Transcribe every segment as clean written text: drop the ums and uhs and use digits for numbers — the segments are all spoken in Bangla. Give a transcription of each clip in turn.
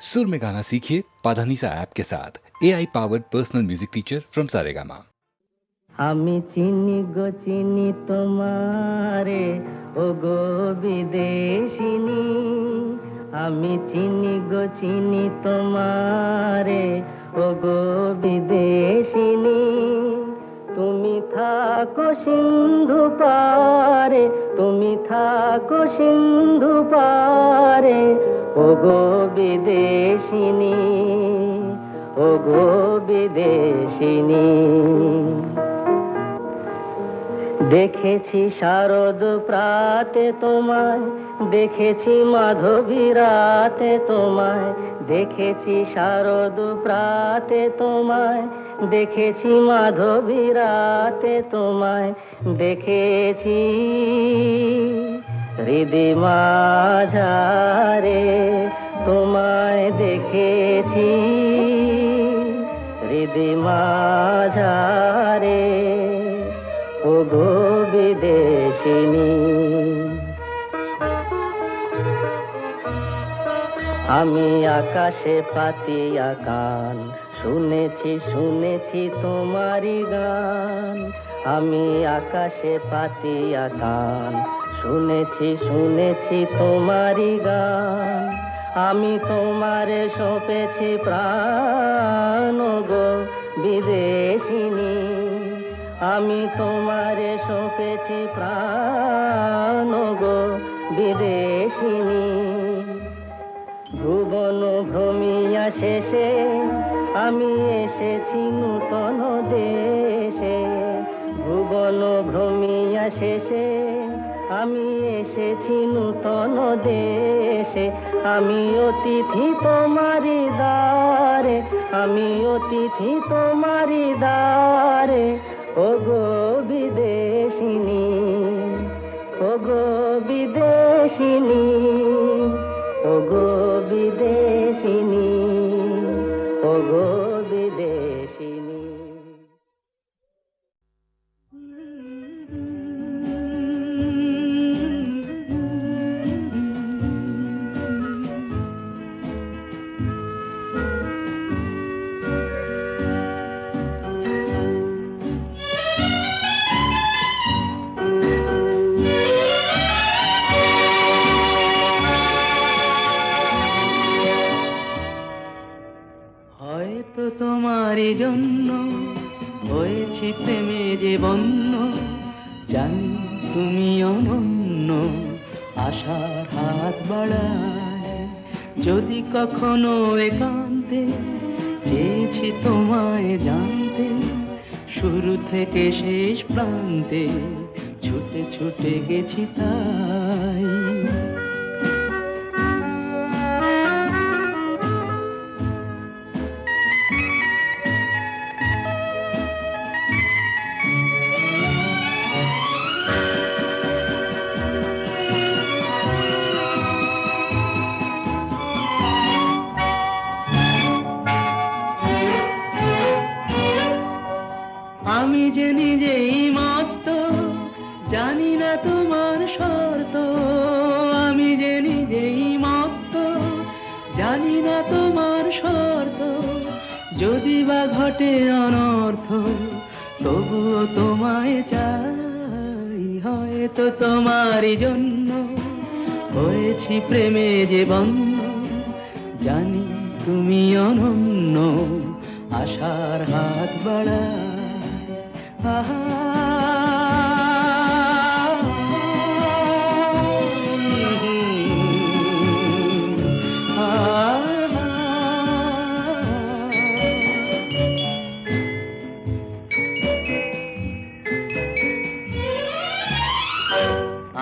सुर में गाना सीखिए पाधानीसा ऐप के साथ AI powered personal music teacher from Saregama. আমি চিনি গো চিনি তোমারে ও গো বিদেশিনী, আমি চিনি গো চিনি তোমারে ও গো বিদেশিনী। তুমি থাকো সিন্ধু পারে, তুমি থাকো সিন্ধু পারে ও গো বিদেশিনী, ও গো বিদেশিনী। দেখেছি শারদ প্রাতে তোমায়, দেখেছি মাধবী রাতে তোমায়, দেখেছি শারদ প্রাতে তোমায়, দেখেছি মাধবী রাতে তোমায়, দেখেছি হৃদি মাঝারে তোমায়, দেখেছি হৃদি মাঝারে ও গো বিদেশিনী। আমি আকাশে পাতিয়া কান, শুনেছি শুনেছি তোমারি গান। আমি আকাশে পাতিয়া কান, শুনেছি শুনেছি তোমারি গান। আমি তোমারে সঁপেছি প্রাণ গো বিদেশিনী, আমি তোমারে সঁপেছি প্রাণ গো বিদেশিনী। ভুবন ভ্রমিয়া শেষে আমি এসেছি নূতন দেশে, ভুবন ভ্রমিয়া শেষে আমি এসেছি নূতন দেশে। আমি অতিথি তোমারি দ্বারে, আমি অতিথি তোমারি দ্বারে ও গো বিদেশিনী, ও গো বিদেশিনী, ও গো বিদেশিনী, ও গো বিদেশিনী। হয়তো তোমারই জন্য হয়েছি প্রেমে যে বন্য, জানি তুমি অনন্য, আশার হাত বাড়ায়। যদি কখনো একান্তে চেয়েছি তোমায় জানতে, শুরু থেকে শেষ প্রান্তে ছুটে ছুটে গেছি তাই। আমি যে নিজেই মত্ত, জানি না তোমার শর্ত। আমি যে নিজেই মত্ত, জানি না তোমার শর্ত। যদি বা ঘটে অনর্থ, তবুও তোমায় চাই। হয়তো তোমারই জন্য হয়েছি প্রেমে যে বন্য, জানি তুমি অনন্য, আশার হাত বাড়ায়।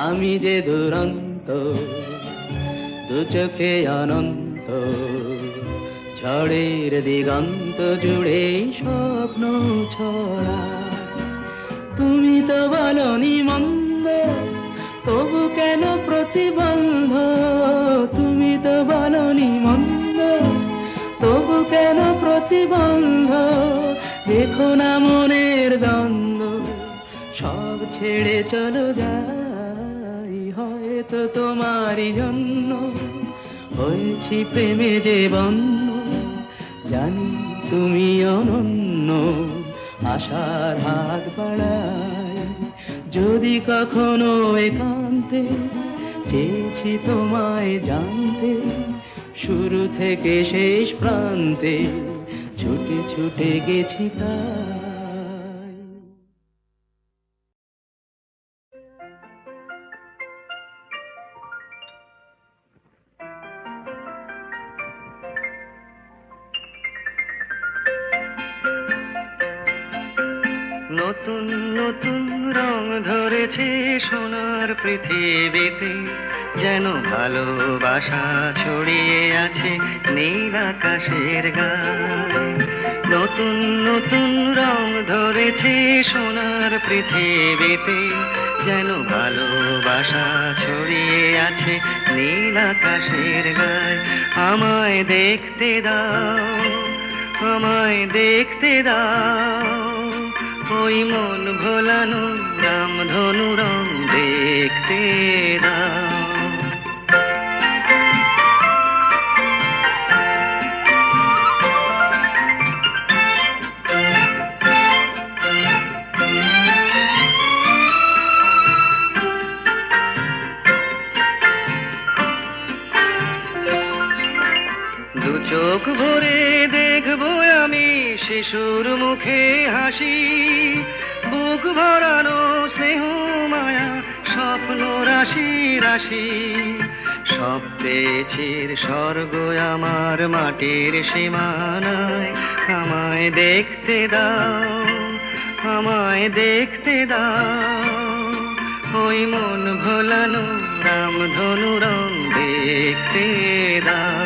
আমি যে দুরন্ত, দু চোখে অনন্ত, ঝড়ের দিগন্ত জুড়ে স্বপ্ন ছড়া। তুমি তো বলনি মন্দ, তবু কেন প্রতিবন্ধ? তুমি তো বলনি মন্দ, তবু কেন প্রতিবন্ধ? দেখো না মনের দ্বন্দ্ব, সব ছেড়ে চলো যাই। হয়তো তোমারই জন্য হয়েছি প্রেমে যে বন্য, জানি তুমি অনন্য, আশার হাত বাড়াই যদি কখনো একান্তে, চেয়েছি তোমায় জানতে, শুরু থেকে শেষ প্রান্তে ছুটে ছুটে গেছি তাই। নতুন নতুন রং ধরেছে সোনার পৃথিবীতে, যেন ভালোবাসা ছড়িয়ে আছে নীল আকাশের গায়ে। নতুন নতুন রং ধরেছে সোনার পৃথিবীতে, যেন ভালোবাসা ছড়িয়ে আছে নীল আকাশের গায়ে। আমায় দেখতে দাও, আমায় দেখতে দাও, ওই মন ভোলানো রামধনু রং দেখতে দাও। দু চোখ ভরে দেখবো আমি শিশুর মুখে হাসি, বুক ভরানো স্নেহ মায়া স্বপ্ন রাশি রাশি। সব পেয়েছির স্বর্গ আমার মাটির সীমানায়। আমায় দেখতে দাও, আমায় দেখতে দাও, ওই মন ভোলানো রামধনু রং দেখতে দাও।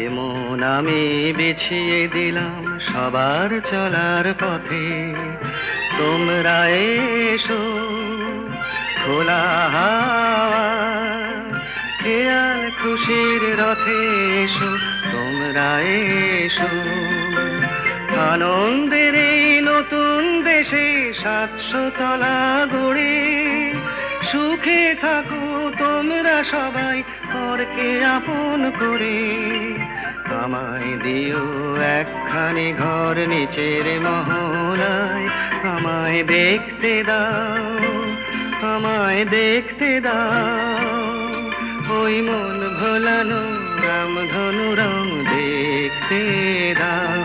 এমন আমি বিছিয়ে দিলাম সবার চলার পথে, তোমরা এসো খোলা হাওয়া, খেয়াল খুশির রথে এসো, তোমরা এসো। আনন্দের এই নতুন দেশে 700 তলা গড়ে, সুখে থাকো তোমরা সবাই পরকে আপন করে। আমায় দিও একখানি ঘর নিচের মহলায়। আমায় দেখতে দাও, আমায় দেখতে দাও, ওই মন ভোলানো রামধনু রং দেখতে দাও।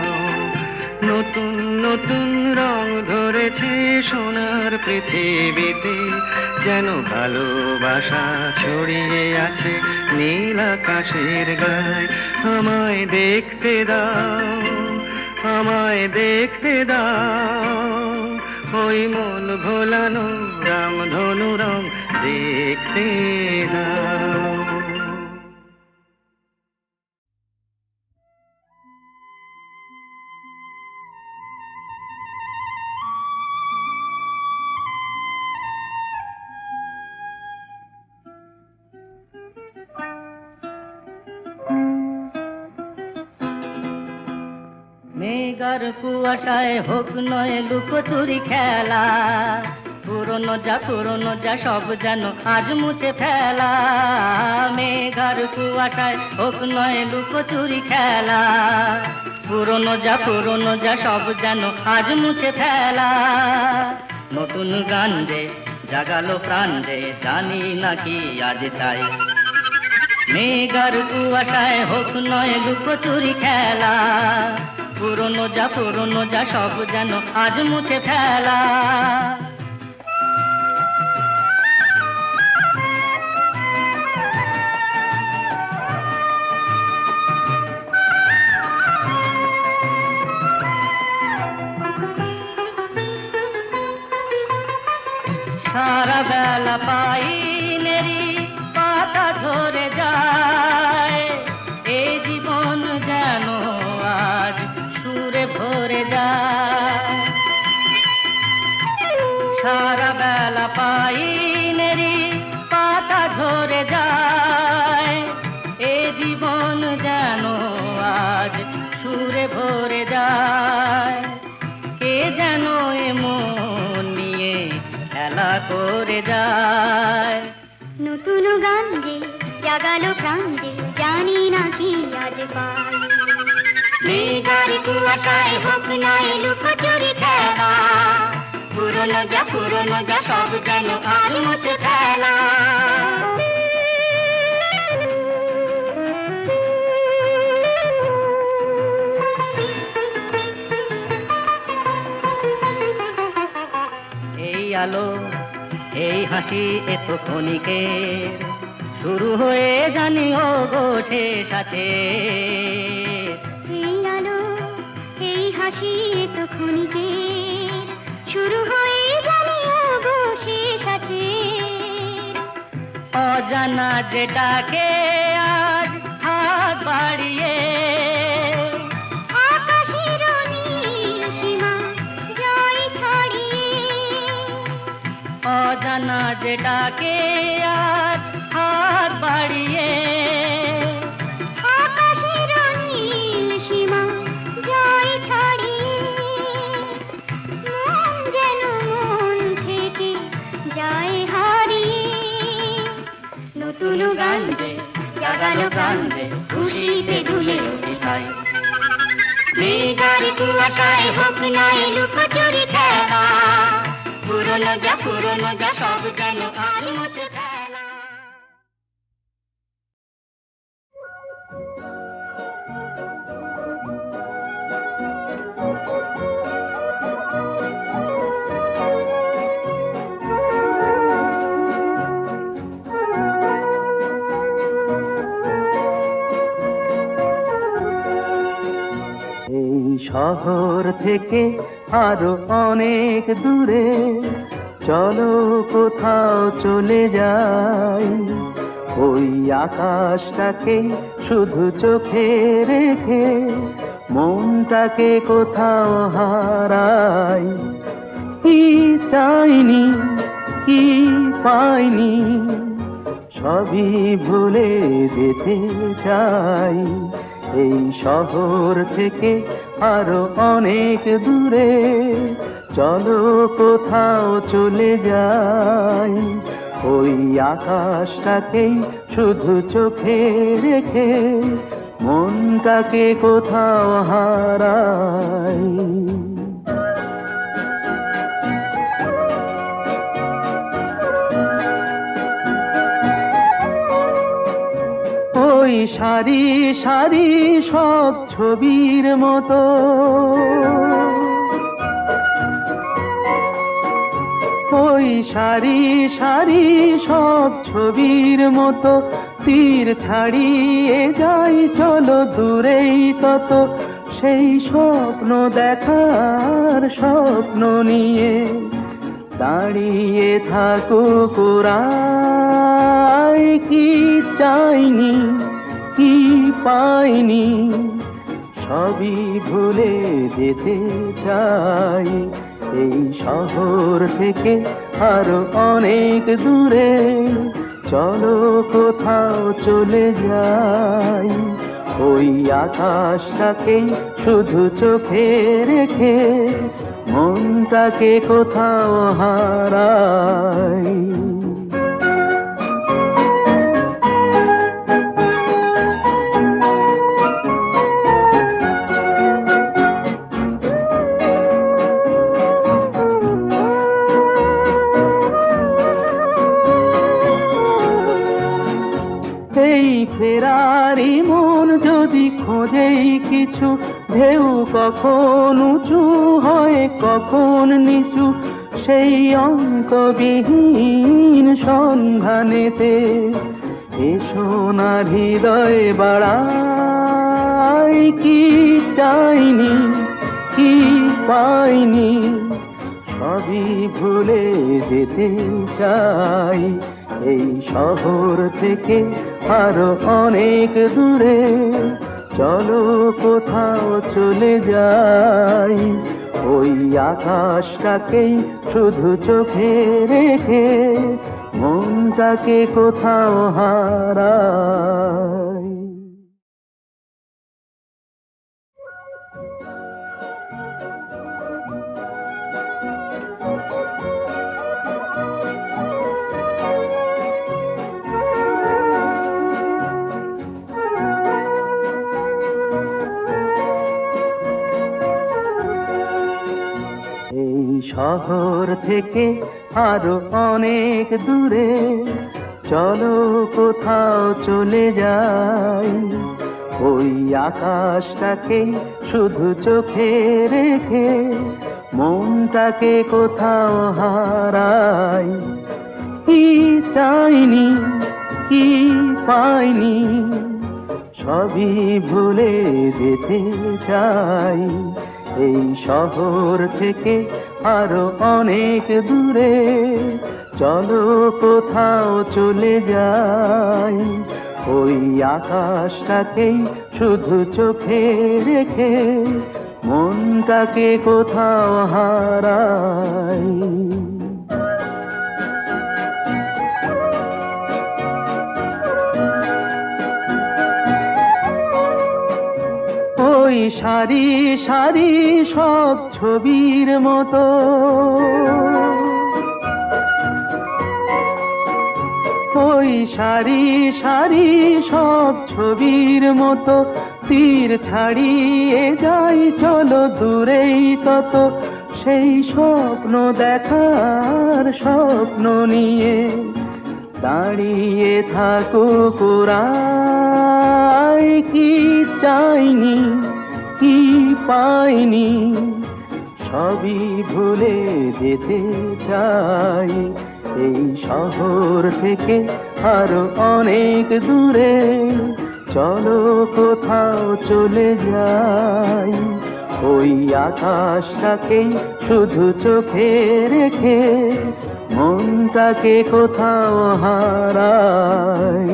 নতুন নতুন রং ধরেছে সোনার পৃথিবীতে, যেন ভালোবাসা ছড়িয়ে আছে নীল আকাশের গায়ে। আমায় দেখতে দাও, আমায় দেখতে দাও, ওই মন ভোলানো রামধনু রং দেখতে দাও। মেঘার কুয়াশায় হোক নয় লুকোচুরি খেলা, পুরনো যা সব যেন আজ মুছে ফেলা। মেঘার কুয়াশায় হোক নয় লুকোচুরি খেলা, পুরনো যা সব যেন আজ মুছে ফেলা। নতুন গান রে জাগালো প্রাণ রে, জানি নাকি আজ চাই। মেঘার কুয়াশায় হোক নয় লুকোচুরি খেলা, পুরনো যা সব যেন আজ মুছে ফেলা। সারা বেলা পাইনেরি পাতা ঝরে যায়, এই জীবন যেন আজ সুরে ভরে যায়। ঘটে যায়। নতুন গান যে জাগালো প্রাণ যে জানি না কি আজ পাই। মেঘার কুয়াশায় হোক না লুকোচুরি খেলা, পুরনো যা সব যেন আর মুছে ফেলা। এই আলো এই হাসি এত ক্ষণিকের, শুরু হয়ে জানি ও গো শেষ আছে। এই আলো এই হাসি তো ক্ষণিকের, শুরু হয়ে জানি ও গো শেষ আছে। অজানা যেটাকে আজ হাত বাড়িয়ে, আকাশের নীল সীমা জয় ছড়িয়ে। অজানা যেটাকে আজ হাত বাড়িয়ে, আকাশের নীল সীমা জয় ছড়িয়ে। মন যেন মন থেকে যায় হারিয়ে। নতুন গান যে জাগালো গান যে খুশিতে দুলে উঠাই। মেঘার কুয়াশায় হোক না লুকোচুরি খেলা, পুরনো যা সব যেন আর মুছে ফেলা। এই শহর থেকে আরো অনেক দূরে চলো কোথাও চলে যাই। ওই আকাশটাকে শুধু চোখে রেখে মনটাকে কোথাও হারাই। কি চাইনি কি পাইনি সবই ভুলে যেতে চাই। এই শহর থেকে আরো অনেক দূরে চলো কোথাও চলে যাই। ওই আকাশটাকেই শুধু চোখে রেখে মনটাকে কোথাও হারাই। ওই সারি সারি সব ছবির মতো ওই সারি সারি সব ছবির মতো তীর ছাড়িয়ে যাই চলো দূরেই তত। সেই স্বপ্ন দেখার স্বপ্ন নিয়ে দাঁড়িয়ে থাকুক ওরাই। কি চাইনি কি পাইনি সবই ভুলে যেতে চাই। এই শহর থেকে আরো অনেক দূরে চলো কোথাও চলে যাই। ওই আকাশটাকেই শুধু চোখে রেখে মনটাকে কোথাও হারাই। এই ফেরারি মন যদি খোঁজেই কিছু, ঢেউ কখন উঁচু হয় কখন নিচু, সেই অঙ্কবিহীন সন্ধানেতে এসো না হৃদয় বাড়াই। কি চাইনি কি পাইনি সবই ভুলে যেতে চাই। এই শহর থেকে আরো অনেক দূরে চলো কোথাও চলে যাই। ওই আকাশটাকেই শুধু চোখে রেখে মনটাকে কোথাও হারাই। শহর থেকে আরো অনেক দূরে, চলো কোথাও চলে যাই। ওই আকাশটাকে শুধু চোখে রেখে মনটাকে কোথাও হারাই। কি চাইনি, কি পাইনি, সবই ভুলে যেতে চাই। এই শহর থেকে আরো অনেক দূরে, চলো কোথাও চলে যাই। ওই আকাশটাকেই শুধু চোখে রেখে মনটাকে কোথাও হারাই। ওই সারি সারি সব ছবির মতো, ওই সারি সারি সব ছবির মতো তীর ছাড়িয়ে যাই, চলো দূরেই তত সেই স্বপ্ন দেখার স্বপ্ন নিয়ে। দাঁড়িয়ে থাকুক ওরাই, কি চাইনি, কি পাইনি, সবই ভুলে যেতে চাই। এই শহর থেকে আরো অনেক দূরে, চলো কোথাও চলে যাই। ওই আকাশটাকেই শুধু চোখে রেখে মনটাকে কোথাও হারাই।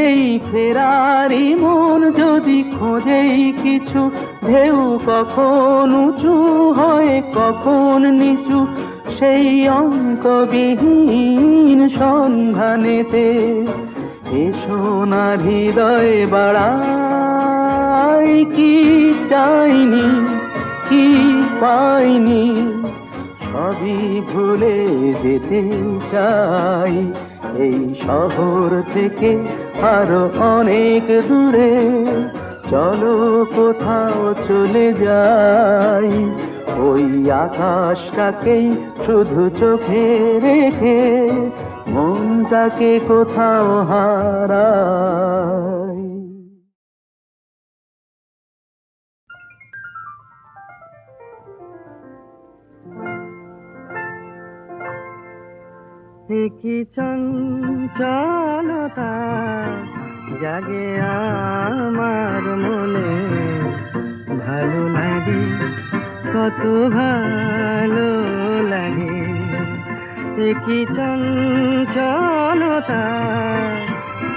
এই ফেরারি মন যদি খোঁজেই কিছু, ঢেউ কখন উঁচু হয় কখন নিচু, সেই অন্তবিহীন সন্ধানেতে এসো না হৃদয় বাড়াই। কি চাইনি, কি পাইনি, সবই ভুলে যেতে চাই। এই শহর থেকে আরো অনেক দূরে, চলো কোথাও চলে যাই। ওই আকাশটাকেই শুধু চোখে রেখে মনটাকে কোথাও হারাই। কি চঞ্চলতা জাগে আমার মনে, ভালো লাগে, কত ভালো লাগে। কি চঞ্চলতা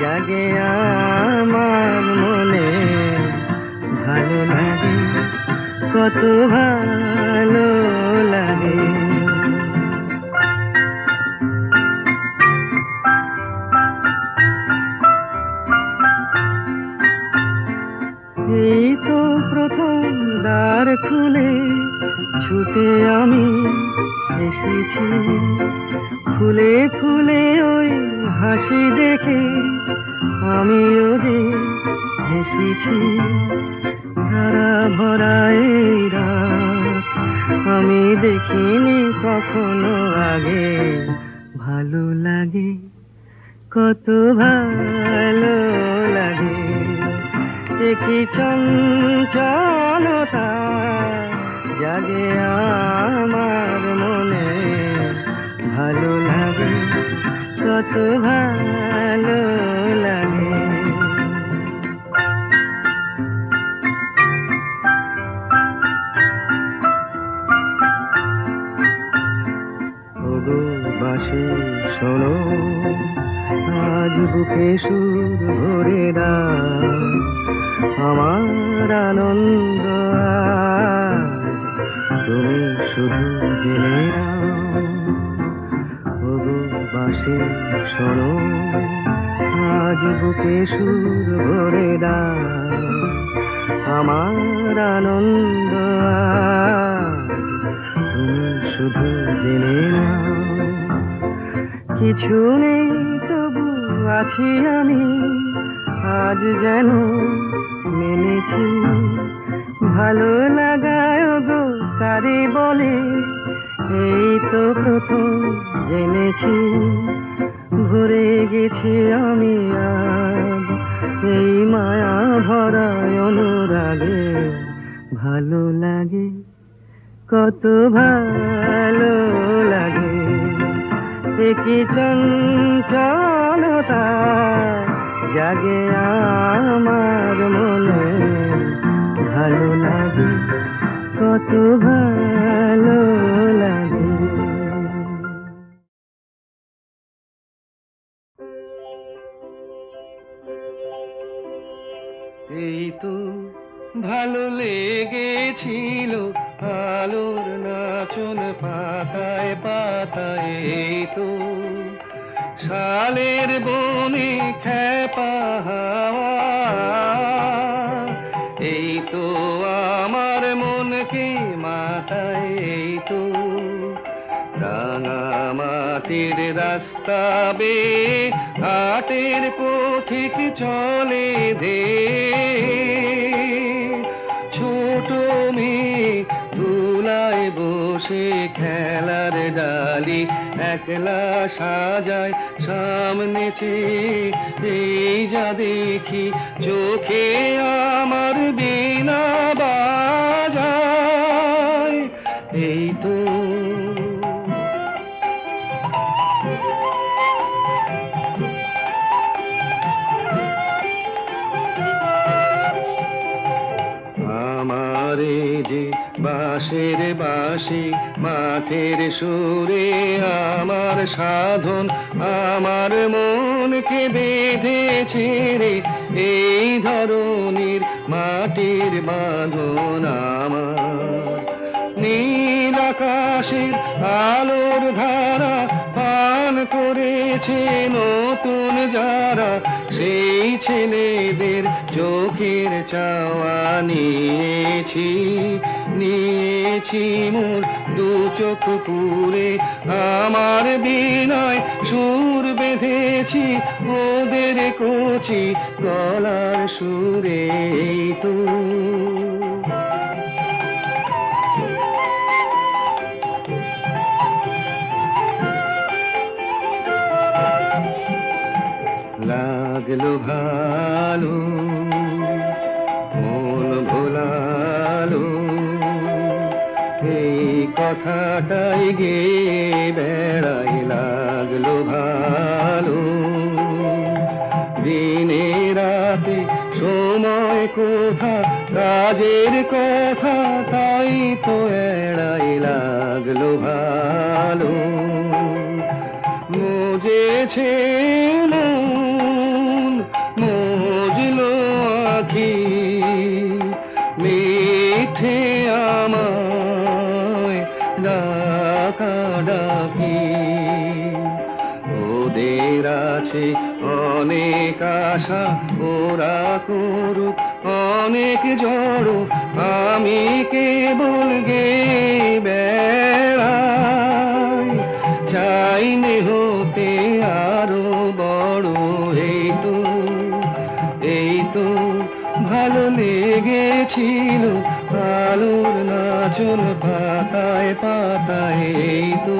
জাগে আমার মনে, ভালো লাগে, কত ভালো লাগে। এই তো প্রথম দ্বার খুলে ছুটে আমি এসেছি, ফুলে ফুলে ওই হাসি দেখে আমিও যে হেসেছি। ধারা ভরা এই রাত আমি দেখিনি কখনো আগে, ভালো লাগে, কত ভালো লাগে। কি চঞ্চলতা জাগে আমার মনে, ভালো লাগে, কত ভালো লাগে। ওগো বাঁশি শোনো, আজ বুকে সুর ভরে দাও, আমার আনন্দ আজ তুমি শুধু জেনে নাও। ওগো বাঁশি শোনো, আজ বুকে সুর ভরে দাও, আমার আনন্দ আজ তুমি শুধু জেনে নাও। কিছু নেই তবু আছি আমি, আজ যেন মেনেছি। ভালো লাগায় গো কারে বলে, এই তো প্রথম জেনেছি। ভরে গেছি আমি আজ এই মায়া ভরা অনুরাগে। ভালো লাগে, কত ভালো লাগে, কি চঞ্চলতা জাগে আমার মনে। ভালো লাগে, কত ভালো লাগে। এই তো ভালো লেগেছিল আলোর নাচন পাতায় পাতায়। এই তো শালের বনে খেপা হাওয়া। এই তো আমার মনকে মাতায়। এই তো রাঙা মাটির রাস্তা বেয়ে হাটের পথিক চলে দে। ছোট মেয়ে তুলায় বসে খেলার ডালি একলা সাজায় সামনে চেয়ে। এই যা দেখি চোখে আমার বীণা বাজায়। এই তো আমারে যে বাঁশের বাঁশি মাঠের সুরে আমার সাধন আমার মনকে বেঁধেছে রে। এই ধরনের মাটির বাঁধন আমার নীল আকাশের আলোর ধারা পান করেছে নতুন যারা। সেই ছেলেদের চোখের চাওয়া নিয়েছি নিয়েছি মোর দু চোখ পুরে। আমার বিনয় সুর বেঁধেছি ওদের কচি গলার সুরে। এই তো লাগলো ভালো মন ভোলালো, এই কথাটাই গে বেড়াই। লাগলো ভালো দিনে রাতে সময় কোথা কাজের কথা তাই তো এড়াই। লাগলো ভালো মজেছে মন মজলো আখি মিঠে আমায় ডাকা ডাকি। ওদের আছে অনেক আশা ওরা করুক অনেক জড়ো, আমি কেবল গে বেড়াই। চাইনে হতে আরো বড়। এই তো ভালো লেগেছিল আলোর নাচন পাতায় পাতায়। এই তো